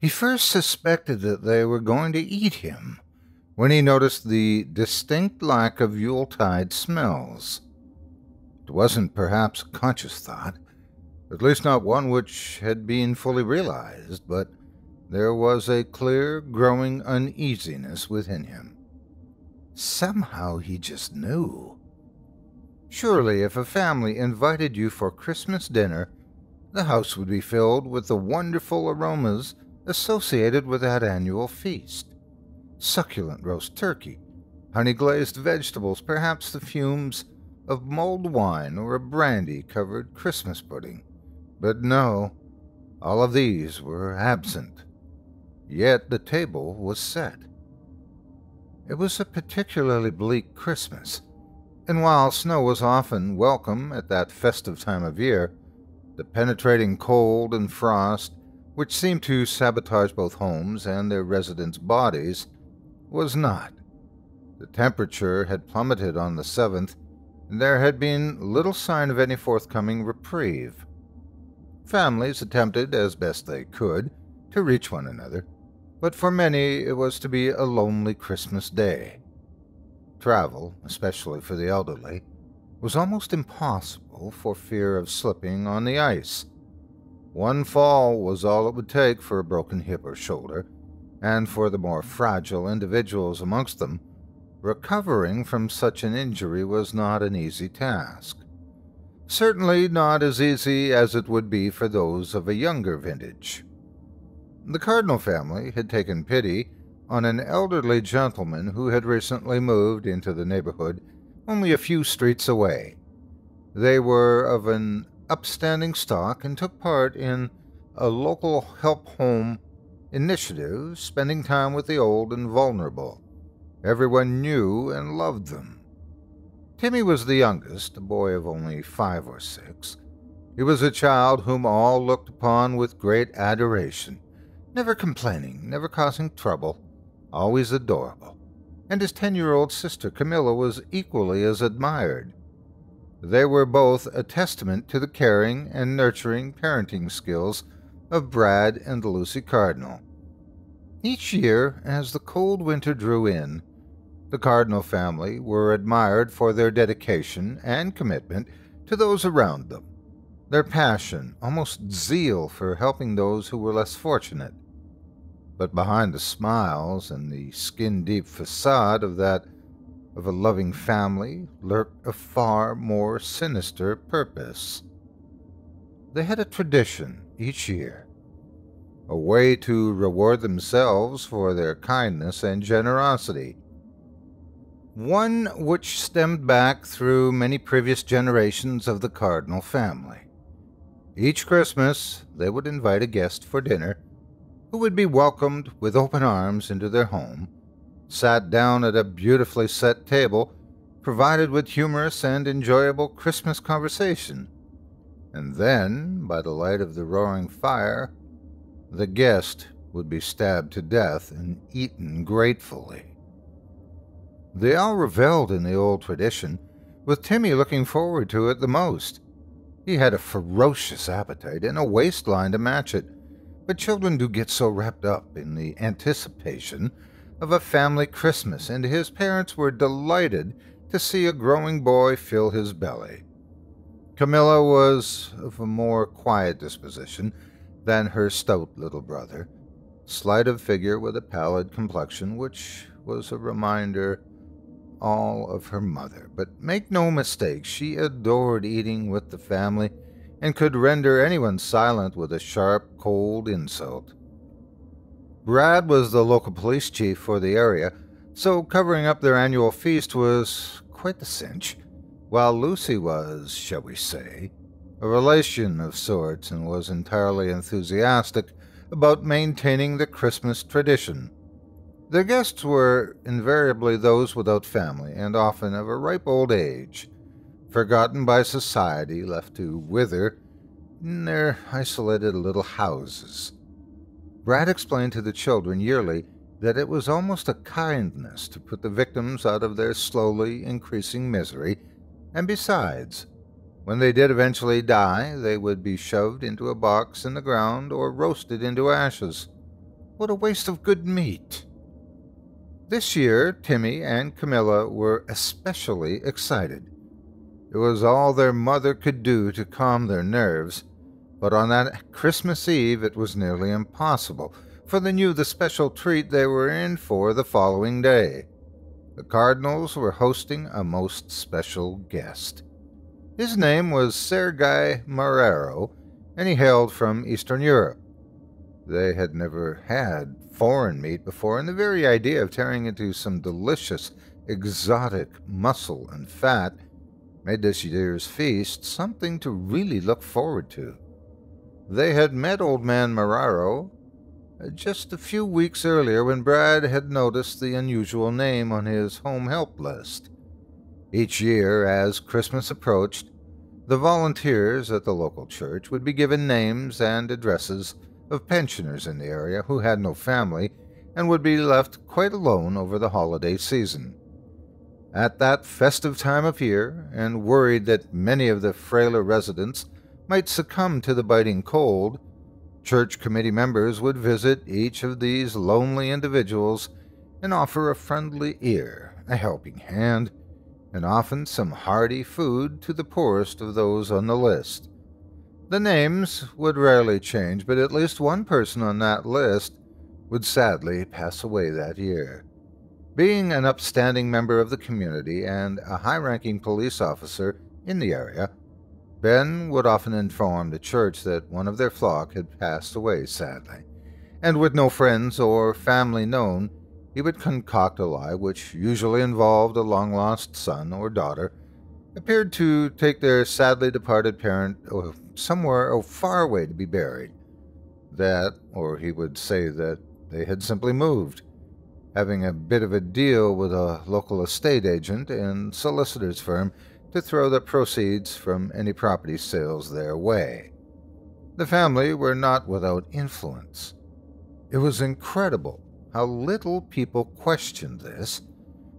He first suspected that they were going to eat him when he noticed the distinct lack of Yuletide smells. It wasn't perhaps a conscious thought, at least not one which had been fully realized, but there was a clear, growing uneasiness within him. Somehow he just knew. Surely, if a family invited you for Christmas dinner, the house would be filled with the wonderful aromas associated with that annual feast. Succulent roast turkey, honey-glazed vegetables, perhaps the fumes of mulled wine or a brandy-covered Christmas pudding. But no, all of these were absent. Yet the table was set. It was a particularly bleak Christmas, and while snow was often welcome at that festive time of year, the penetrating cold and frost, which seemed to sabotage both homes and their residents' bodies, was not. The temperature had plummeted on the 7th, and there had been little sign of any forthcoming reprieve. Families attempted, as best they could, to reach one another, but for many it was to be a lonely Christmas day. Travel, especially for the elderly, was almost impossible for fear of slipping on the ice. One fall was all it would take for a broken hip or shoulder, and for the more fragile individuals amongst them, recovering from such an injury was not an easy task. Certainly not as easy as it would be for those of a younger vintage. The Cardinal family had taken pity on an elderly gentleman who had recently moved into the neighborhood only a few streets away. They were of an upstanding stock and took part in a local help home initiative, spending time with the old and vulnerable. Everyone knew and loved them. Timmy was the youngest, a boy of only 5 or 6. He was a child whom all looked upon with great adoration, never complaining, never causing trouble, always adorable, and his 10-year-old sister Camilla was equally as admired. They were both a testament to the caring and nurturing parenting skills of Brad and Lucy Cardinal. Each year, as the cold winter drew in, the Cardinal family were admired for their dedication and commitment to those around them, their passion, almost zeal for helping those who were less fortunate. But behind the smiles and the skin-deep facade of a loving family lurked a far more sinister purpose. They had a tradition each year, a way to reward themselves for their kindness and generosity, one which stemmed back through many previous generations of the Cardinal family. Each Christmas, they would invite a guest for dinner, who would be welcomed with open arms into their home, sat down at a beautifully set table, provided with humorous and enjoyable Christmas conversation, and then, by the light of the roaring fire, the guest would be stabbed to death and eaten gratefully. They all reveled in the old tradition, with Timmy looking forward to it the most. He had a ferocious appetite and a waistline to match it, but children do get so wrapped up in the anticipation of a family Christmas, and his parents were delighted to see a growing boy fill his belly. Camilla was of a more quiet disposition than her stout little brother, slight of figure with a pallid complexion which was a reminder all of her mother. But make no mistake, she adored eating with the family and could render anyone silent with a sharp, cold insult. Brad was the local police chief for the area, so covering up their annual feast was quite the cinch, while Lucy was, shall we say, a relation of sorts and was entirely enthusiastic about maintaining the Christmas tradition. Their guests were invariably those without family and often of a ripe old age, forgotten by society, left to wither in their isolated little houses. Brad explained to the children yearly that it was almost a kindness to put the victims out of their slowly increasing misery, and besides, when they did eventually die, they would be shoved into a box in the ground or roasted into ashes. What a waste of good meat. This year, Timmy and Camilla were especially excited. It was all their mother could do to calm their nerves, but on that Christmas Eve it was nearly impossible, for they knew the special treat they were in for the following day. The Cardinals were hosting a most special guest. His name was Sergei Marrero, and he hailed from Eastern Europe. They had never had foreign meat before, and the very idea of tearing into some delicious, exotic muscle and fat made this year's feast something to really look forward to. They had met Old Man Marrero just a few weeks earlier when Brad had noticed the unusual name on his home help list. Each year, as Christmas approached, the volunteers at the local church would be given names and addresses of pensioners in the area who had no family and would be left quite alone over the holiday season. At that festive time of year, and worried that many of the frailer residents might succumb to the biting cold, church committee members would visit each of these lonely individuals and offer a friendly ear, a helping hand, and often some hearty food to the poorest of those on the list. The names would rarely change, but at least one person on that list would sadly pass away that year. Being an upstanding member of the community and a high-ranking police officer in the area, Ben would often inform the church that one of their flock had passed away sadly, and with no friends or family known, he would concoct a lie which usually involved a long-lost son or daughter, appeared to take their sadly departed parent somewhere far away to be buried. That, or he would say that they had simply moved, having a bit of a deal with a local estate agent and solicitor's firm to throw the proceeds from any property sales their way. The family were not without influence. It was incredible how little people questioned this,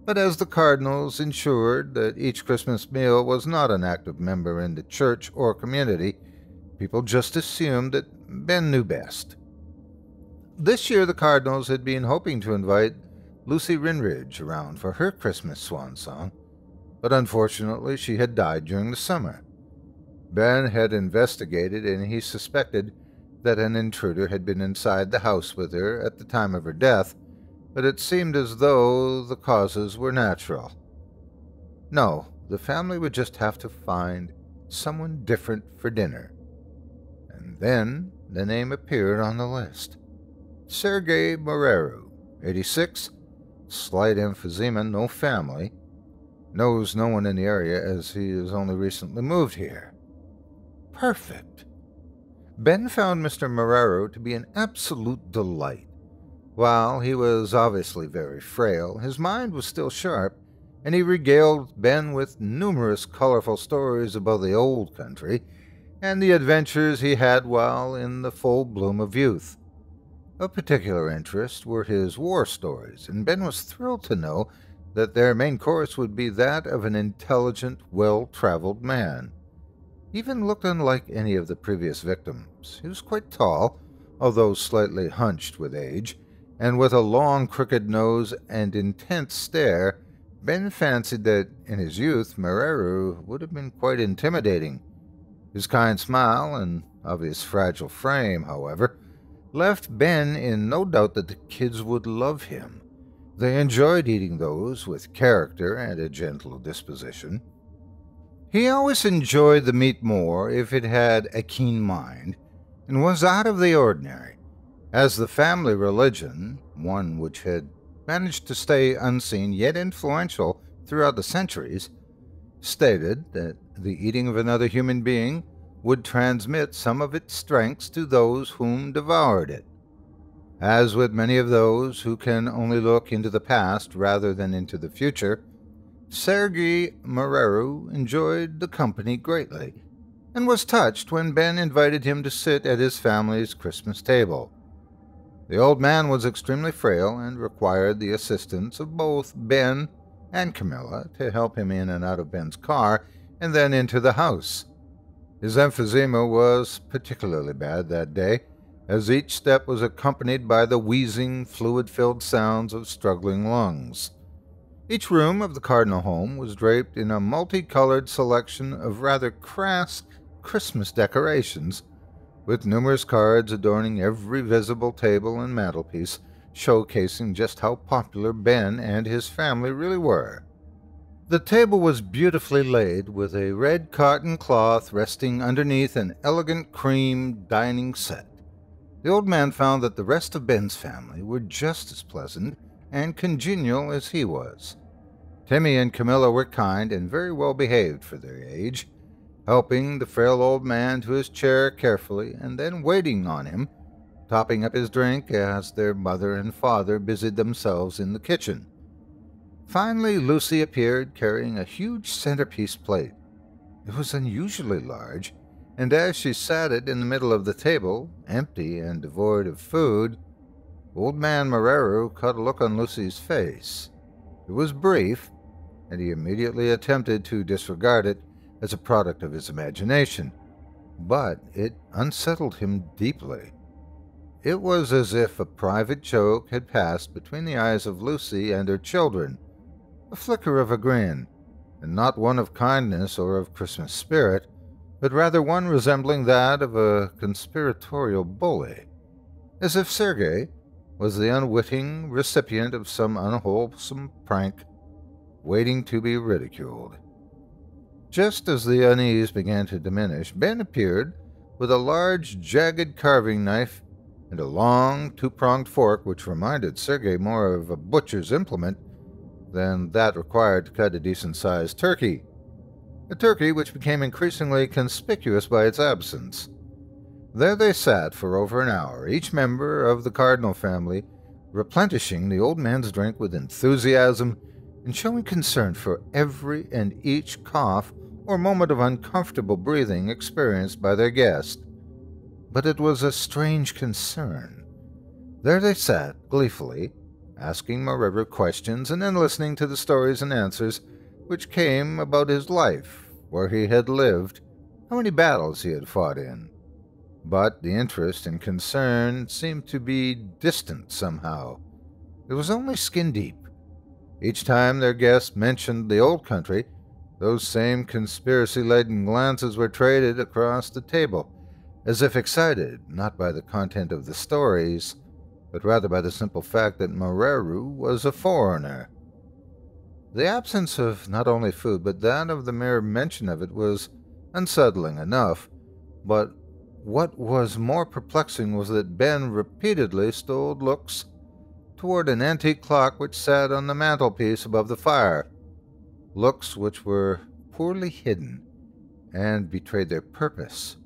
but as the Cardinals ensured that each Christmas meal was not an active member in the church or community, people just assumed that Ben knew best. This year the Cardinals had been hoping to invite Lucy Rinridge around for her Christmas swan song, but unfortunately she had died during the summer. Ben had investigated, and he suspected that an intruder had been inside the house with her at the time of her death, but it seemed as though the causes were natural. No, the family would just have to find someone different for dinner. And then the name appeared on the list. Sergei Marrero, 86, slight emphysema, no family, knows no one in the area as he has only recently moved here. Perfect. Ben found Mr. Marrero to be an absolute delight. While he was obviously very frail, his mind was still sharp, and he regaled Ben with numerous colorful stories about the old country and the adventures he had while in the full bloom of youth. Of particular interest were his war stories, and Ben was thrilled to know that their main course would be that of an intelligent, well-traveled man. He even looked unlike any of the previous victims. He was quite tall, although slightly hunched with age, and with a long, crooked nose and intense stare. Ben fancied that in his youth Marrero would have been quite intimidating. His kind smile and obvious fragile frame, however, left Ben in no doubt that the kids would love him. They enjoyed eating those with character and a gentle disposition. He always enjoyed the meat more if it had a keen mind, and was out of the ordinary, as the family religion, one which had managed to stay unseen yet influential throughout the centuries, stated that the eating of another human being would transmit some of its strengths to those whom devoured it. As with many of those who can only look into the past rather than into the future, Sergei Marrero enjoyed the company greatly, and was touched when Ben invited him to sit at his family's Christmas table. The old man was extremely frail and required the assistance of both Ben and Camilla to help him in and out of Ben's car and then into the house. His emphysema was particularly bad that day, as each step was accompanied by the wheezing, fluid-filled sounds of struggling lungs. Each room of the Cardinal home was draped in a multicolored selection of rather crass Christmas decorations, with numerous cards adorning every visible table and mantelpiece, showcasing just how popular Ben and his family really were. The table was beautifully laid, with a red cotton cloth resting underneath an elegant cream dining set. The old man found that the rest of Ben's family were just as pleasant and congenial as he was. Timmy and Camilla were kind and very well behaved for their age, helping the frail old man to his chair carefully and then waiting on him, topping up his drink as their mother and father busied themselves in the kitchen. Finally, Lucy appeared carrying a huge centerpiece plate. It was unusually large, and as she sat it in the middle of the table, empty and devoid of food, old man Marrero caught a look on Lucy's face. It was brief, and he immediately attempted to disregard it as a product of his imagination, but it unsettled him deeply. It was as if a private joke had passed between the eyes of Lucy and her children, a flicker of a grin, and not one of kindness or of Christmas spirit, but rather one resembling that of a conspiratorial bully, as if Sergei was the unwitting recipient of some unwholesome prank waiting to be ridiculed. Just as the unease began to diminish, Ben appeared with a large, jagged carving knife and a long, two-pronged fork which reminded Sergei more of a butcher's implement than that required to cut a decent-sized turkey. A turkey which became increasingly conspicuous by its absence. There they sat for over an hour, each member of the Cardinal family replenishing the old man's drink with enthusiasm and showing concern for every and each cough or moment of uncomfortable breathing experienced by their guest. But it was a strange concern. There they sat, gleefully, asking Marrero questions and then listening to the stories and answers which came about his life, where he had lived, how many battles he had fought in. But the interest and concern seemed to be distant somehow. It was only skin-deep. Each time their guest mentioned the old country, those same conspiracy-laden glances were traded across the table, as if excited not by the content of the stories, but rather by the simple fact that Marrero was a foreigner. The absence of not only food, but that of the mere mention of it was unsettling enough, but what was more perplexing was that Ben repeatedly stole looks toward an antique clock which sat on the mantelpiece above the fire, looks which were poorly hidden and betrayed their purpose.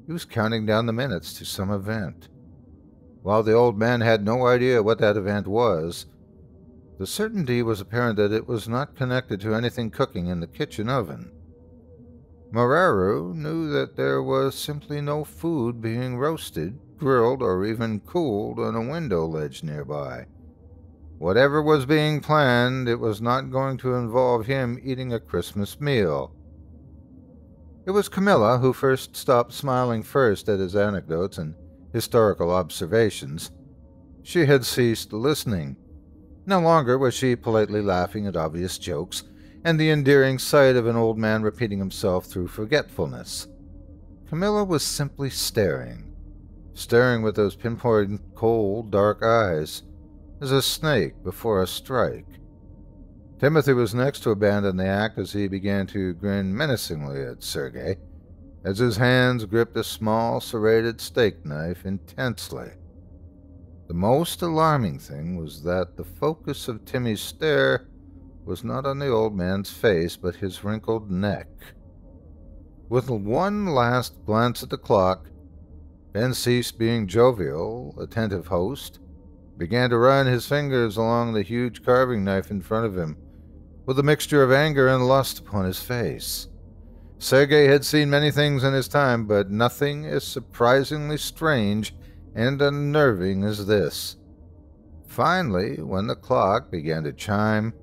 He was counting down the minutes to some event. While the old man had no idea what that event was, the certainty was apparent that it was not connected to anything cooking in the kitchen oven. Marrero knew that there was simply no food being roasted, grilled, or even cooled on a window ledge nearby. Whatever was being planned, it was not going to involve him eating a Christmas meal. It was Camilla who first stopped smiling first at his anecdotes and historical observations. She had ceased listening. No longer was she politely laughing at obvious jokes and the endearing sight of an old man repeating himself through forgetfulness. Camilla was simply staring with those pinpoint cold, dark eyes, as a snake before a strike. Timothy was next to abandon the act as he began to grin menacingly at Sergei, as his hands gripped a small serrated steak knife intensely. The most alarming thing was that the focus of Timmy's stare was not on the old man's face, but his wrinkled neck. With one last glance at the clock, Ben ceased being jovial, attentive host, began to run his fingers along the huge carving knife in front of him, with a mixture of anger and lust upon his face. Sergei had seen many things in his time, but nothing as surprisingly strange and unnerving as this. Finally, when the clock began to chime,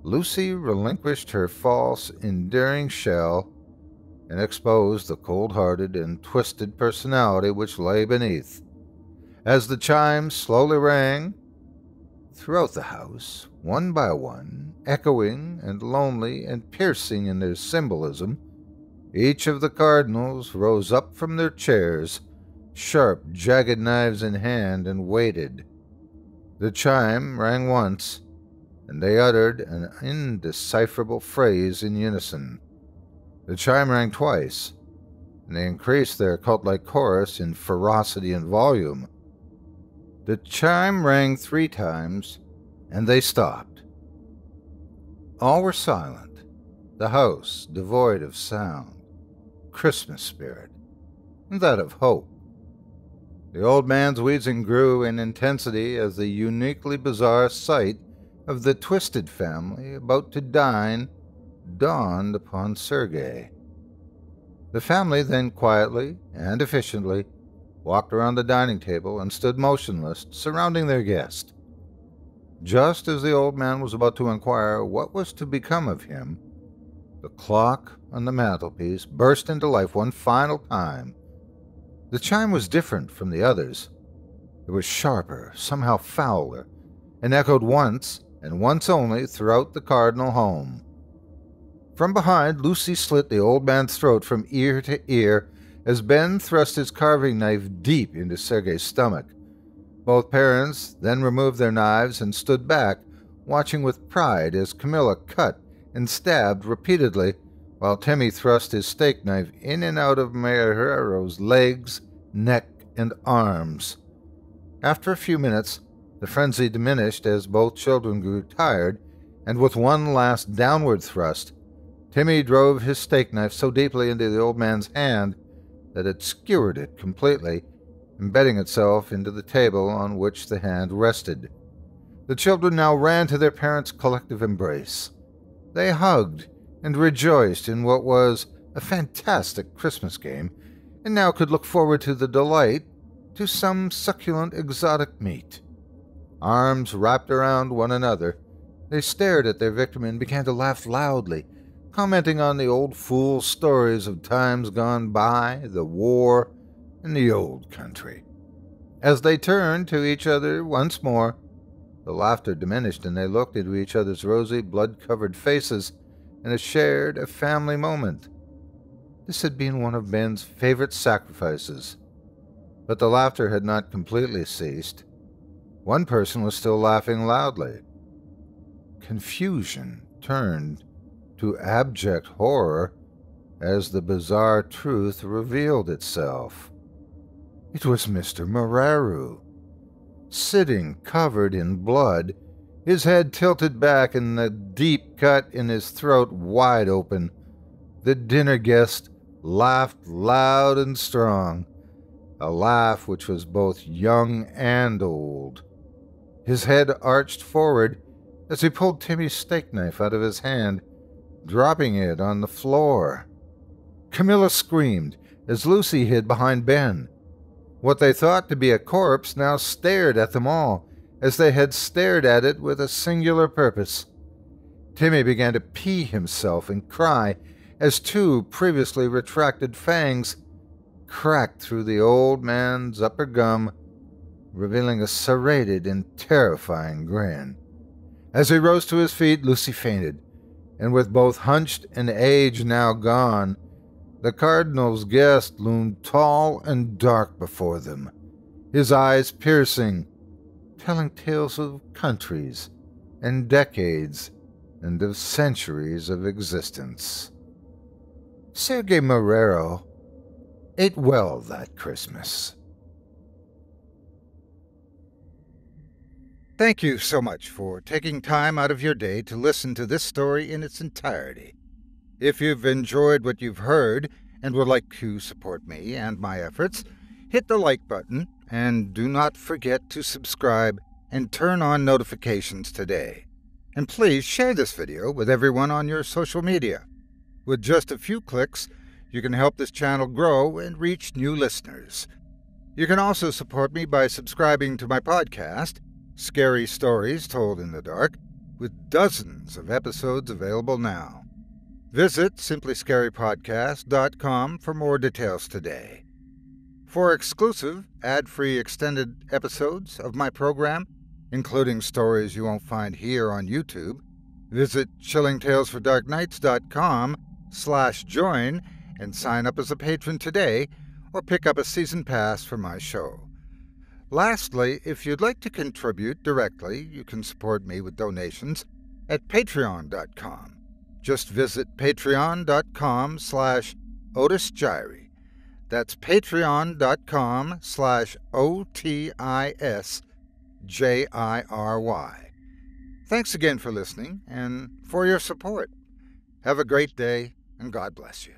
Lucy relinquished her false, endearing shell and exposed the cold-hearted and twisted personality which lay beneath. As the chimes slowly rang throughout the house, one by one, echoing and lonely and piercing in their symbolism, each of the cardinals rose up from their chairs, sharp, jagged knives in hand, and waited. The chime rang once, and they uttered an indecipherable phrase in unison. The chime rang twice, and they increased their cult-like chorus in ferocity and volume. The chime rang 3 times, and they stopped. All were silent, the house devoid of sound, Christmas spirit, and that of hope. The old man's wheezing grew in intensity as the uniquely bizarre sight of the twisted family about to dine dawned upon Sergei. The family then quietly and efficiently walked around the dining table and stood motionless, surrounding their guest. Just as the old man was about to inquire what was to become of him, the clock on the mantelpiece burst into life one final time. The chime was different from the others. It was sharper, somehow fouler, and echoed once, and once only, throughout the cardinal home. From behind, Lucy slit the old man's throat from ear to ear as Ben thrust his carving knife deep into Sergei's stomach. Both parents then removed their knives and stood back, watching with pride as Camilla cut and stabbed repeatedly, while Timmy thrust his steak knife in and out of Marero's legs, neck, and arms. After a few minutes, the frenzy diminished as both children grew tired, and with one last downward thrust, Timmy drove his steak knife so deeply into the old man's hand that it skewered it completely, embedding itself into the table on which the hand rested. The children now ran to their parents' collective embrace. They hugged and rejoiced in what was a fantastic Christmas game, and now could look forward to the delight to some succulent exotic meat. Arms wrapped around one another, they stared at their victim and began to laugh loudly, commenting on the old fool stories of times gone by, the war, and the old country. As they turned to each other once more, the laughter diminished and they looked into each other's rosy, blood-covered faces and shared a family moment. This had been one of Ben's favorite sacrifices, but the laughter had not completely ceased. One person was still laughing loudly. Confusion turned to abject horror as the bizarre truth revealed itself. It was Mr. Marrero, sitting covered in blood, his head tilted back and the deep cut in his throat wide open. The dinner guest laughed loud and strong, a laugh which was both young and old. His head arched forward as he pulled Timmy's steak knife out of his hand, dropping it on the floor. Camilla screamed as Lucy hid behind Ben. What they thought to be a corpse now stared at them all, as they had stared at it with a singular purpose. Timmy began to pee himself and cry as 2 previously retracted fangs cracked through the old man's upper gum, revealing a serrated and terrifying grin. As he rose to his feet, Lucy fainted, and with both hunched and age now gone, the cardinal's guest loomed tall and dark before them, his eyes piercing, telling tales of countries and decades and of centuries of existence. Sergei Marrero ate well that Christmas. Thank you so much for taking time out of your day to listen to this story in its entirety. If you've enjoyed what you've heard and would like to support me and my efforts, hit the like button and do not forget to subscribe and turn on notifications today. And please share this video with everyone on your social media. With just a few clicks, you can help this channel grow and reach new listeners. You can also support me by subscribing to my podcast, Scary Stories Told in the Dark, with dozens of episodes available now. Visit simplyscarypodcast.com for more details today. For exclusive, ad-free extended episodes of my program, including stories you won't find here on YouTube, visit chillingtalesfordarknights.com/join and sign up as a patron today, or pick up a season pass for my show. Lastly, if you'd like to contribute directly, you can support me with donations at patreon.com. Just visit patreon.com/Otis Jiry. That's patreon.com/OTISJIRY. Thanks again for listening and for your support. Have a great day, and God bless you.